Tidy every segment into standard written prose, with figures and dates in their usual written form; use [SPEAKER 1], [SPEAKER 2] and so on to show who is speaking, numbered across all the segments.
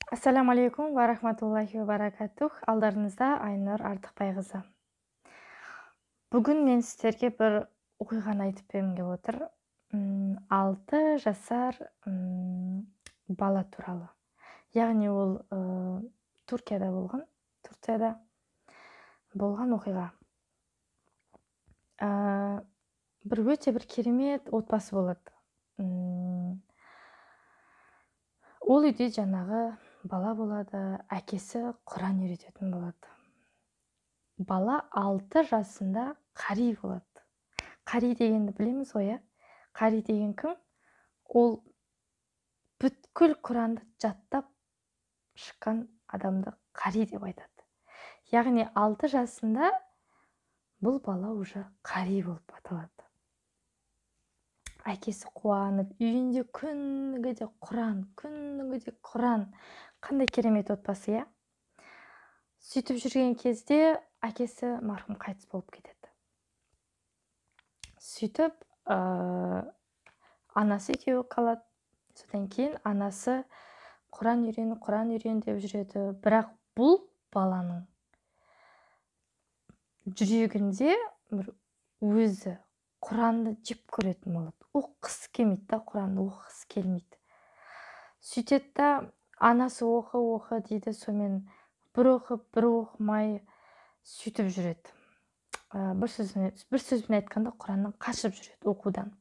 [SPEAKER 1] Ассаламу алейкум ва рахматуллахи ва баракатух. Алдарыңызда Айнұр Артықбайқызы. Бүгін мен сіздерге бір оқиғаны айтып бергім келіп отыр. 6 жасар бала туралы. Яғни ол Турцияда болған оқиға. Бір өте бір керемет отбасы болады. Ол үйде жаңағы бала болады, әкесі Құран үйрететін болады. Бала 6 жасында қари болады. Қари дегенді білеміз ғой, иә? Қари деген кім? Ол бүткіл Құранды жаттап шыққан адамды қари деп айтады. Яғни 6 жасында бұл бала уже қари болып аталады. Әкесі қуанып, үйінде күніге де Құран. Қандай керемет отбасы, иә? Сөйтіп жүрген кезде әкесі марқұм қайтыс болып кетеді. Сөйтіп анасы екеуі қалады. Содан кейін анасы Құран үйрен деп жүреді. Бірақ бұл баланың жүрегінде бір өзі Құранды жек көретін болады. Оқығысы келмейді да, Құранды оқығысы келмейді. Сөйтеді да анасы оқы дейді, сонымен бір оқып, бір оқымай сөйтіп жүреді. Бір сөзбен айтқанда Құраннан қашып жүреді оқудан.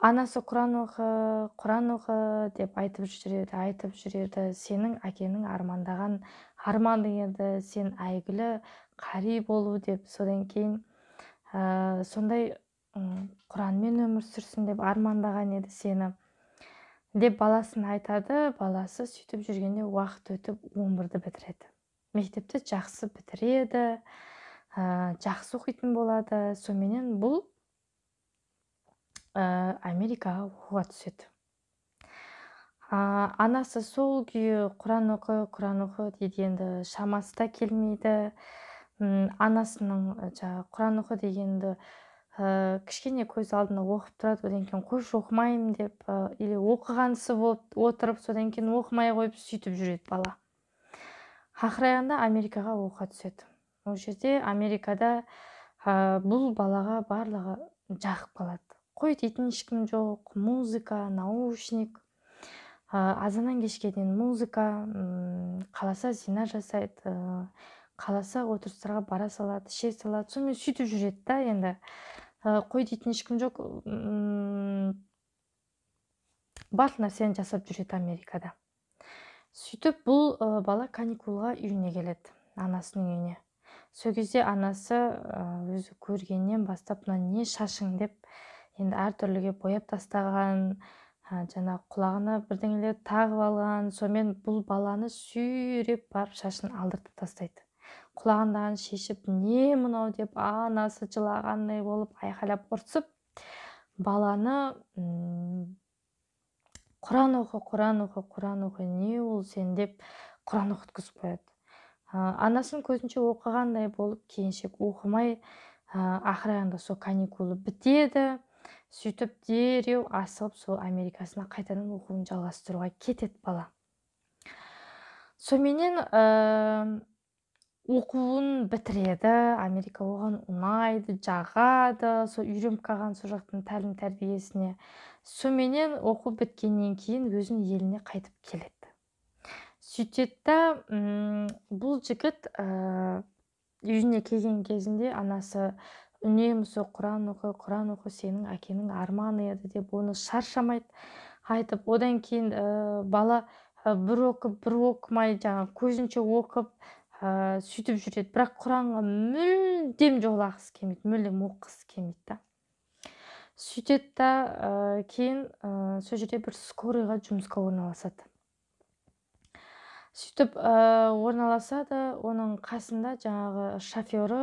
[SPEAKER 1] Анасы Құран оқы деп айтып жүреді. Сенің әкенің армандаған арманың еді, сен әйгілі қари болу деп, содан кейін сондай Құранмен өмір сүрсін деп армандаған еді сені деп баласын айтады. Баласы сөйтіп жүргенде уақыт өтіп 11-ді бітіреді. Мектепті жақсы бітіреді, жақсы оқитын болады. Сонымен бұл Америкаға оқуға түседі. Анасы сол күйі Құран оқы дейді, енді шамасы да келмейді. Анасының Құран оқы дегенді кішкене көз алдында оқып тұрады, одан кейін қойшы оқымаймын деп, или оқығансы болып отырып, содан кейін оқымай қойып сөйтіп жүреді бала. Ақырында Америкаға оқуға түседі. Ол жерде Америкада бұл балаға барлығы жағып қалады. Қой дейтін ешкім жоқ, музыка, наушник, азаннан кешке дейін музыка, қаласа зина жасайды, қаласа отырыстарға бара салады, іше салады, сонымен сөйтіп жүреді да, енді қой дейтін ешкім жоқ, барлық нәрсені жасап жүреді Америкада. Сөйтіп бұл бала каникулға үйіне келеді, анасының үйіне. Сол кезде анасы өзі көргеннен бастап, мына не шашың деп, енді әртүрліге бояп тастаған, жаңа құлағына бірдеңелер тағып алған. Сонымен бұл баланы сүйреп барып шашын алдыртып тастайды. Құлағындағын шешіп, не мынау деп анасы жылағандай болып айқайлап ұрсып, баланы Құран оқы, не ол сен деп Құран оқытқызып қояды. Анасын көзінше оқығандай болып, кейіншек оқымай, ақырында сол каникулы бітеді. Сөйтіп дереу асығып сол Америкасына қайтадан оқуын жалғастыруға кетеді бала. Сонымен оқуын бітіреді, Америка оған ұнайды, жағады, сол үйреніп қалған сол жақтың тәлім тәрбиесіне. Сонымен оқу біткеннен кейін өзінің еліне қайтып келеді. Сөйтеді да, бұл жігіт үйіне келген кезінде анасы үнемі сол Құран оқы, сенің әкенің арманы еді деп оны шаршамайды айтып. Одан кейін бала бір оқып, бір оқымай, жаңа көзінше оқып сөйтіп жүреді. Бірақ Құранға мүлдем жолағысы келмейді, мүлдем оқығысы келмейді да. Сөйтеді да кейін сол жерде бір скорыйға жұмысқа орналасады. Сөйтіп орналасады, оның қасында жаңағы шофері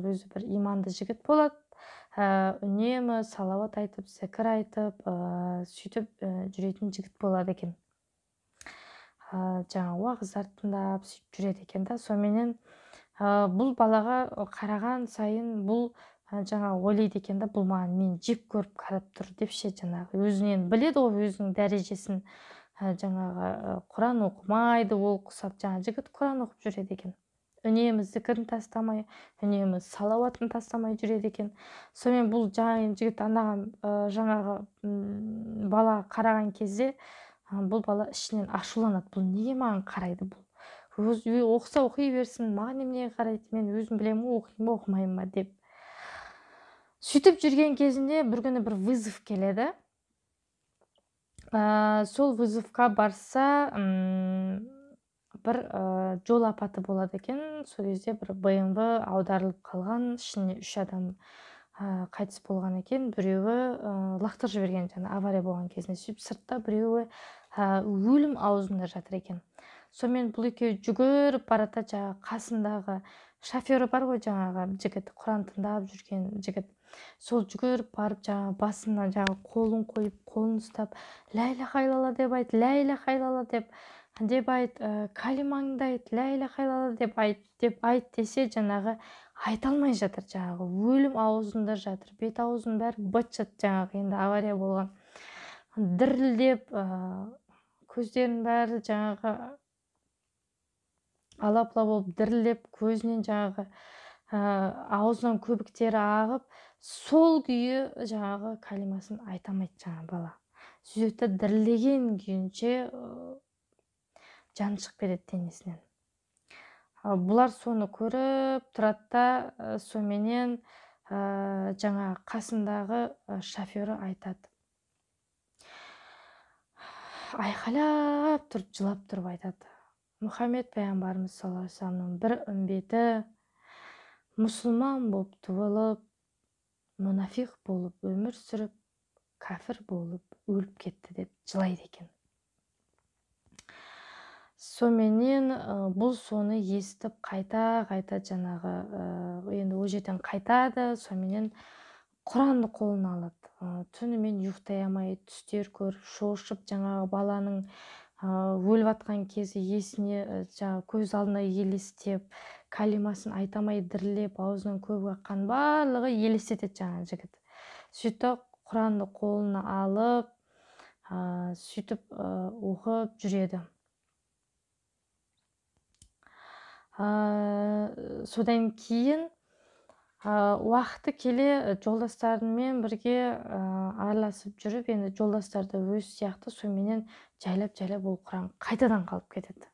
[SPEAKER 1] өзі бір иманды жігіт болады. Үнемі салауат айтып, зікір айтып, сөйтіп жүретін жігіт болады екен. Жаңа уағыздар тыңдап сөйтіп жүреді екен да. Сонымен бұл балаға қараған сайын бұл жаңа ойлайды екен да, бұл маған мен жек көріп қарап тұр деп ше, жаңағы өзінен біледі ғой өзінің дәрежесін, жаңағы Құран оқымайды, ол құсап, жаңағы жігіт Құран оқып жүреді екен. Үнемі зікірін тастамай, үнемі салауатын тастамай жүреді екен. Сонымен бұл жігіт анаған жаңағы бала қараған кезде бұл бала ішінен ашуланады. Бұл неге маған қарайды бұл? Оқыса оқи берсін, маған неге қарайды, мен өзім білемін ғой, оқимын ба оқымаймын ба деп. Сөйтіп жүрген кезінде бір күні бір вызов келеді. Сол вызовқа барса, бір жол апаты болады екен. Сол кезде бір БМВ аударылып қалған, ішінде 3 адам қайтыс болған екен. Біреуі лақтырып жіберген, жаңа авария болған кезінде. Сөйтіп сыртта біреуі өлім аузында жатыр екен. Сонымен бұл екеуі жүгіріп барады, жаңағы қасындағы шофері бар ғой, жаңағы жігіт, Құран тыңдап жүрген жігіт. Сол жүгіріп барып, жаңағы басына жаңағы қолын қойып, қолын ұстап, ля иляха илlallah деп айт, ля иляха илlallah деп айт, калимаңды айт, ля иляха илlallah деп айт десе, жаңағы айта алмай жатыр, жаңағы өлім аузында жатыр, бет аузының бәрі быт-шыт, жаңағы енді авария болған. Дірілдеп, көздерінің бәрі жаңағы алапла болып дірілдеп, көзінен жаңағы аузынан көбіктері ағып, сол күйі жаңағы калимасын айта алмайды жаңағы бала. Сөйтіп дірілдеген күйінше жаны шығып кетеді денесінен. Бұлар соны көріп тұрады да, соменен жаңа қасындағы шофері айтады. Айқайлап тұрып, жылап тұрып айтады. Мұхаммед пайғамбарымыз саллаллаху алейхи вассаламның бір үмбеті мұсылман болып туылып, мұнафиқ болып өмір сүріп, кәфір болып өліп кетті деп жылайды екен. Соменен бұл соны естіп қайта жаңағы енді ол жерден қайтады. Соменен Құранды қолына алады. Түнімен ұйықтай алмай, түстер көріп, шошып, жаңағы баланың өліп жатқан кезі есіне, жаңағы көз алдына елестеп, калимасын айтамай дірілеп, аузынан көбік аққан барлығы елестетеді жаңағы жігіт. Сөйтіп Құранды қолына алып, сөйтіп оқып жүреді. Содан кейін уақыты келе жолдастарымен бірге араласып жүріп, енді жолдастарды өз сияқты соменен жайлап ол Құран қайтадан қалып кетеді.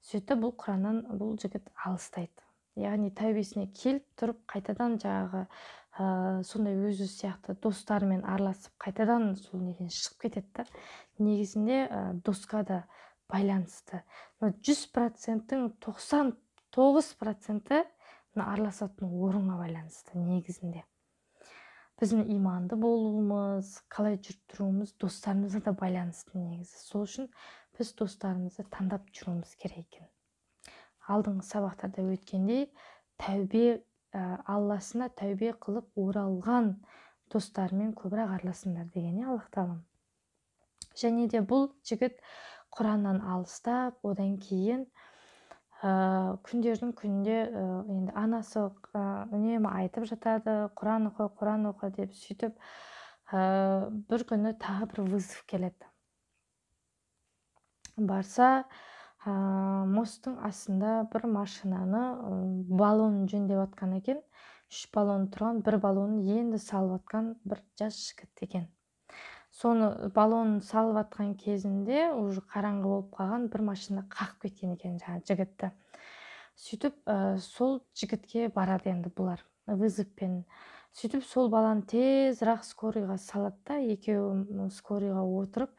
[SPEAKER 1] Сөйтіп бұл Құраннан бұл жігіт алыстайды. Яғни тәубесіне келіп тұрып, қайтадан жаңағы сондай өзі сияқты достарымен араласып, қайтадан сол неден шығып кетеді. Негізінде досқа да байланысты. 100%-тің 99%-і араласатын орынға байланысты негізінде. Біздің иманды болуымыз, қалай жүріп тұруымыз достарымызға да байланысты негізі. Сол үшін біз достарымызды таңдап жүруіміз керек екен. Алдыңғы сабақтарда өткендей, Алласына тәубе қылып оралған достарымен көбірек араласыңдар деген Аллах тағала. Және де бұл жігіт Құраннан алыстап, одан кейін күндердің күнінде енді анасы үнемі айтып жатады, Құран оқы деп. Сөйтіп бір күні тағы бір вызов келеді. Барса, мосттың астында бір машинаны балонын жөндеп жатқан екен. 3 балон тұрған, бір балонын енді салып жатқан бір жас жігіт екен. Соны балонын салып жатқан кезінде уже қараңғы болып қалған, бір машина қағып кеткен екен жаңағы жігітті. Сөйтіп сол жігітке барады енді бұлар вызовпен. Сөйтіп сол баланы тезірек скорыйға салады да, екеуі скорыйға отырып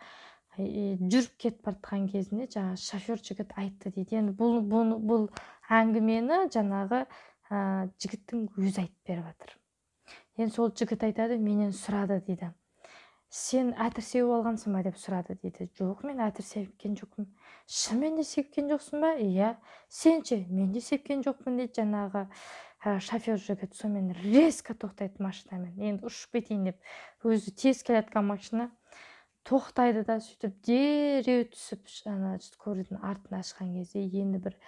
[SPEAKER 1] жүріп кетіп бара кезінде жаңағы шофер жігіт айтты дейді. Енді бұл әңгімені жаңағы жігіттің өзі айтып беріп жатыр. Енді сол жігіт айтады, менен сұрады дейді. Сен әтір сеуіп алғансың ба деп сұрады дейді. Жоқ, мен әтір сепкен жоқпын. Шынымен де сепкен жоқсың ба? Иә. Сен ше? Мен де сепкен жоқпын дейді жаңағы шофер жігіт. Сонымен резко тоқтайды машинамен. Енді ұшып кетейін деп, өзі тез келе жатқан машина тоқтайды да, сөйтіп дереу түсіп, скорыйдың артын ашқан кезде енді бір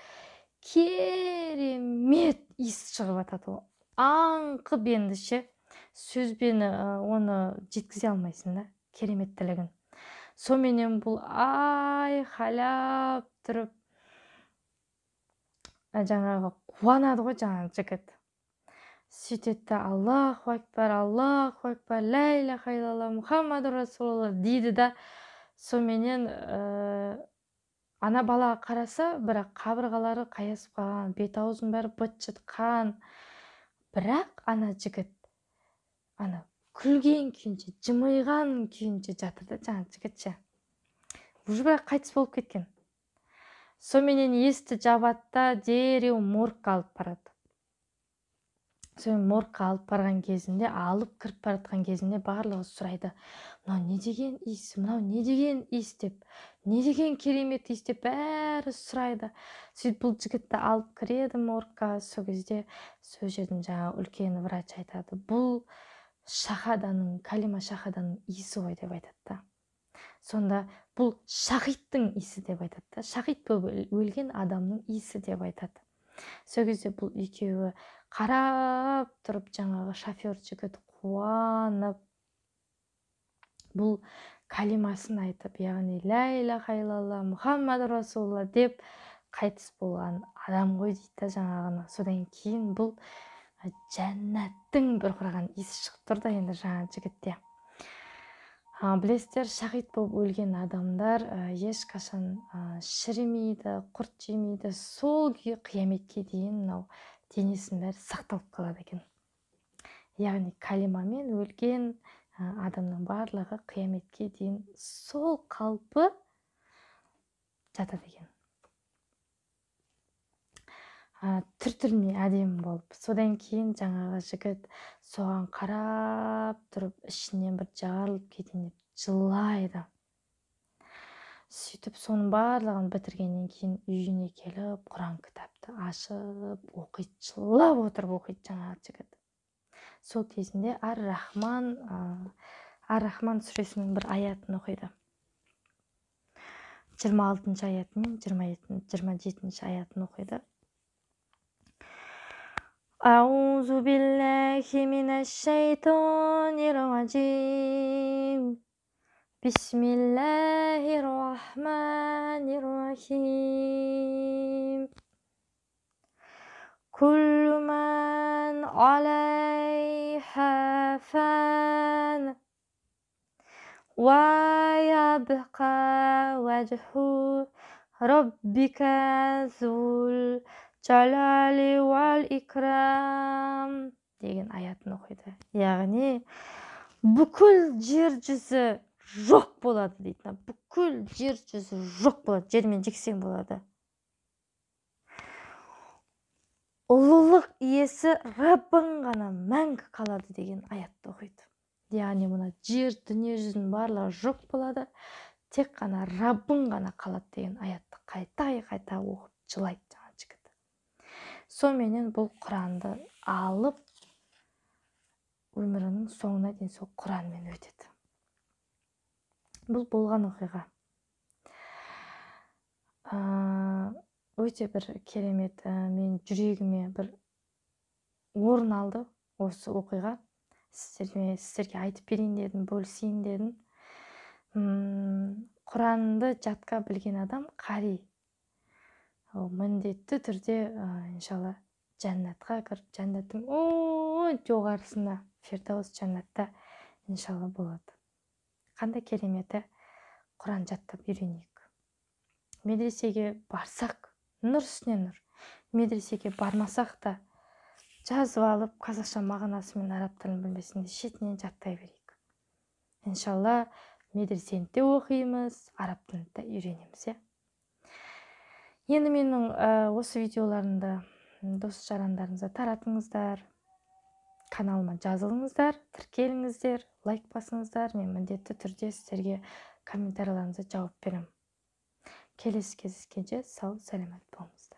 [SPEAKER 1] керемет иіс шығып жатады. Аңқып енді ше. Сөзбен оны жеткізе алмайсың да, кереметтілігін. Соменен бул айкайлап туруп жаңағы кубанады го жаңағы жигит. Сөйтет да Аллаху акбар, ла иляха илlallah, Мухаммаду расулулла дейді да, соменен ана балага караса, бирок кабыргалары каясып калган, бет аузунун баары быт жыткан. Бирок ана жигит аны күлген күйүнчө, жымыйган күйүнчө жатыр да жаңағы жигитчи. Уже бирок кайтыс болуп кеткен. Соменен эсти жабат да дереу моргко алып барат. Сомен моргко алып барган кезинде, алып кирип бараткан кезинде баардыгы сурайды. Мынау не деген ис, мынау не деген ис деп, не деген керемет ис деп баары сурайды. Сөйтүп бул жигитти алып киреді моргко. Сол кезде сол жердин жаңағы үлкен врач айтады. Бул шахаданын, калима шахаданын иси ғой деп айтат да. Сонда бул шахидтин иси деп айтат да. Шахид болуп өлген адамдын иси деп айтат. Сол кезде бул экөөбү карап туруп жаңағы шофер жигит кубанып бул калимасын айтып, яғни ла иляха илlallah, Мухаммаду расулулла деп кайтыс болгон адам ғой дейт да жаңағыны. Содан кийин бул жаннаттын бұрқыраған иісі шығып тұр да енді жаңа жігітте. Білесіздер, шахид болып өлген адамдар ешқашан шірімейді, құрт жемейді. Сол күйі қияметке дейін мынау денесінің бәрі сақталып қалады екен. Яғни калимамен өлген адамның барлығы қияметке дейін сол қалпы жатады екен. Түр-түріне әдемі болып. Содан кейін жаңағы жігіт соған қарап тұрып, ішінен бір жарылып кетейін деп жылайды. Сөйтіп соның барлығын бітіргеннен кейін үйіне келіп, Құран кітапты ашып, оқиды, жылап отырып оқиды жаңағы жігіт. Сол кезінде Ар-Рахман сүресінің бір аятын оқиды. 26 аяты мен 27 аятын оқиды. Аузу биллахи минаш шайтанир раджим. Бисмиллахир рахманир рахим. Куллу ман алайха фан. Ва ябқа ваджху раббика зул жалали вал икрам деген аятын оқиды. Яғни бүкіл жер жүзі жоқ болады дейді. Бүкіл жер жүзі жоқ болады, жермен жексен болады. Ұлылық иесі Раббың ғана мәңгі қалады деген аятты оқиды. Яғни мына жер дүние жүзінің барлығы жоқ болады, тек қана Раббың ғана қалады деген аятты қайта оқып жылайды жаңа жігіт. Соменен бұл Құранды алып, өмірінің соңына дейін сол Құранмен өтеді. Бұл болған оқиға. Өте бір керемет, мен жүрегіме бір орын алды осы оқиға. Сіздерге айтып берейін дедім, бөлісейін дедім. Құранды жатқа білген адам қари. Міндетті түрде, иншалла, жәннатқа кіріп, жәннаттың жоғарысында, Фирдаус жәннатта, иншалла, болады. Қандай кереметі Құран жаттап үйренейік. Медресеге барсақ, нұр үстіне нұр. Медресеге бармасақ та, жазып алып, қазақша мағынасымен араб тілін білмесінде шетінен жаттай берейік. Иншалла, медресені де оқимыз, араб тілін де үйренеміз. Енді менің осы видеоларымды дос-жарандарыңызға таратыңыздар, каналыма жазылыңыздар, тіркеліңіздер, лайк басыңыздар. Мен міндетті түрде сіздерге комментарийларыңызға жауап беремін. Келесі кездескенше сау, сәлемет болыңыздар.